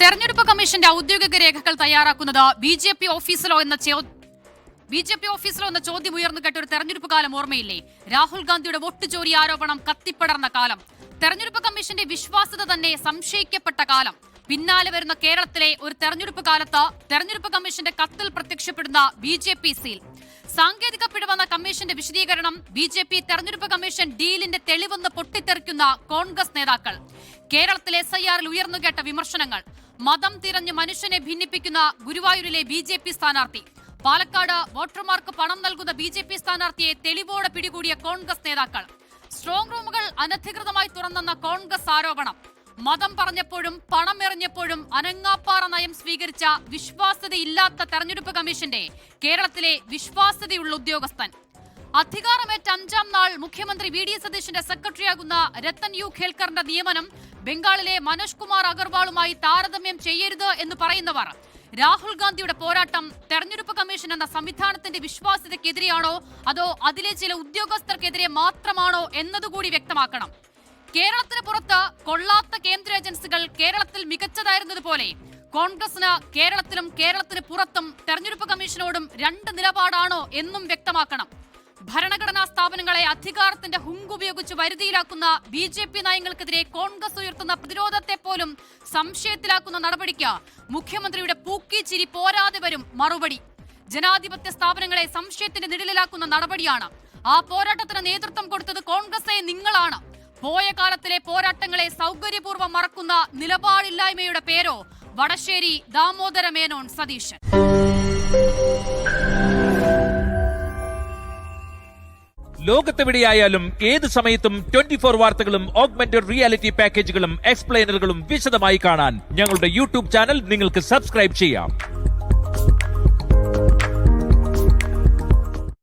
തെരഞ്ഞെടുപ്പ് കമ്മീഷന്റെ ഔദ്യോഗിക രേഖകൾ തയ്യാറാക്കുന്നത് ബി ജെ പി ഓഫീസിലോ എന്ന ചോദ്യം ഉയർന്നു കേട്ട ഒരു തെരഞ്ഞെടുപ്പ് കാലം ഓർമ്മയില്ലേ? രാഹുൽ ഗാന്ധിയുടെ വോട്ട് ചോരി ആരോപണം കത്തിപ്പടർന്ന കാലം, തെരഞ്ഞെടുപ്പ് കമ്മീഷന്റെ വിശ്വാസ്യത തന്നെ സംശയിക്കപ്പെട്ട കാലം. പിന്നാലെ വരുന്ന കേരളത്തിലെ ഒരു തെരഞ്ഞെടുപ്പ് കാലത്ത് തെരഞ്ഞെടുപ്പ് കമ്മീഷന്റെ കത്തിൽ പ്രത്യക്ഷപ്പെടുന്ന ബി ജെ പി സീൽ. സാങ്കേതിക പിഴവെന്ന കമ്മീഷന്റെ വിശദീകരണം, ബി ജെ പി തെരഞ്ഞെടുപ്പ് കമ്മീഷൻ ഡീലിന്റെ തെളിവെന്ന് പൊട്ടിത്തെറിക്കുന്ന കോൺഗ്രസ് നേതാക്കൾ. കേരളത്തിലെ SIR-ൽ ഉയർന്നുകേട്ട വിമർശനങ്ങൾ, മതം തിരഞ്ഞ് മനുഷ്യനെ ഭിന്നിപ്പിക്കുന്ന ഗുരുവായൂരിലെ ബി ജെ പി സ്ഥാനാർത്ഥി, പാലക്കാട് വോട്ടർമാർക്ക് പണം നൽകുന്ന ബി ജെ പി സ്ഥാനാർത്ഥിയെ തെളിവോടെ പിടികൂടിയ കോൺഗ്രസ് നേതാക്കൾ, സ്ട്രോങ് റൂമുകൾ അനധികൃതമായി തുറന്നെന്ന കോൺഗ്രസ് ആരോപണം, മതം പറഞ്ഞപ്പോഴും പണം എറിഞ്ഞപ്പോഴും അനങ്ങാപ്പാറ നയം സ്വീകരിച്ച വിശ്വാസ്യതയില്ലാത്ത തെരഞ്ഞെടുപ്പ് കമ്മീഷന്റെ കേരളത്തിലെ വിശ്വാസ്യതയുള്ള ഉദ്യോഗസ്ഥൻ. അധികാരമേറ്റ 5-ാം നാൾ മുഖ്യമന്ത്രി വി ഡി സതീശന്റെ സെക്രട്ടറിയാകുന്ന രത്തൻ യു ഖേൽക്കറിന്റെ നിയമനം ബംഗാളിലെ മനോജ് കുമാർ അഗർവാളുമായി താരതമ്യം ചെയ്യരുത് എന്ന് പറയുന്നവർ, രാഹുൽ ഗാന്ധിയുടെ പോരാട്ടം തെരഞ്ഞെടുപ്പ് കമ്മീഷൻ എന്ന സംവിധാനത്തിന്റെ വിശ്വാസ്യതയ്ക്കെതിരെയാണോ അതോ അതിലെ ചില ഉദ്യോഗസ്ഥർക്കെതിരെ മാത്രമാണോ എന്നതുകൂടി വ്യക്തമാക്കണം. കേരളത്തിന് പുറത്ത് കൊള്ളാത്ത കേന്ദ്ര ഏജൻസികൾ കേരളത്തിൽ മികച്ചതായിരുന്നതുപോലെ കോൺഗ്രസിന് കേരളത്തിലും കേരളത്തിന് പുറത്തും തെരഞ്ഞെടുപ്പ് കമ്മീഷനോടും രണ്ട് നിലപാടാണോ എന്നും വ്യക്തമാക്കണം. ഭരണഘടനാ സ്ഥാപനങ്ങളെ അധികാരത്തിന്റെ ഹുങ്കുപയോഗിച്ച് വരുതിയിലാക്കുന്ന ബി ജെ പി നയങ്ങൾക്കെതിരെ കോൺഗ്രസ് ഉയർത്തുന്ന പ്രതിരോധത്തെ പോലും സംശയത്തിലാക്കുന്ന നടപടിക്ക് മുഖ്യമന്ത്രിയുടെ പൂക്കിച്ചിരി പോരാതെ വരും മറുപടി. ജനാധിപത്യ സ്ഥാപനങ്ങളെ സംശയത്തിന്റെ നിഴലിലാക്കുന്ന നടപടിയാണ്. ആ പോരാട്ടത്തിന് നേതൃത്വം കൊടുത്തത് കോൺഗ്രസെ നിങ്ങളാണ്. പോയ കാലത്തിലെ പോരാട്ടങ്ങളെ സൗകര്യപൂർവ്വം മറക്കുന്ന നിലപാടില്ലായ്മയുടെ പേരോ വടശ്ശേരി ദാമോദര മേനോൻ സതീശൻ. ലോകത്തെവിടെയായാലും ഏത് സമയത്തും 24 വാർത്തകളും ഓഗ്മെന്റഡ് റിയാലിറ്റി പാക്കേജുകളും എക്സ്പ്ലെയിനറുകളും വിശദമായി കാണാൻ ഞങ്ങളുടെ യൂട്യൂബ് ചാനൽ നിങ്ങൾക്ക് സബ്സ്ക്രൈബ് ചെയ്യാം.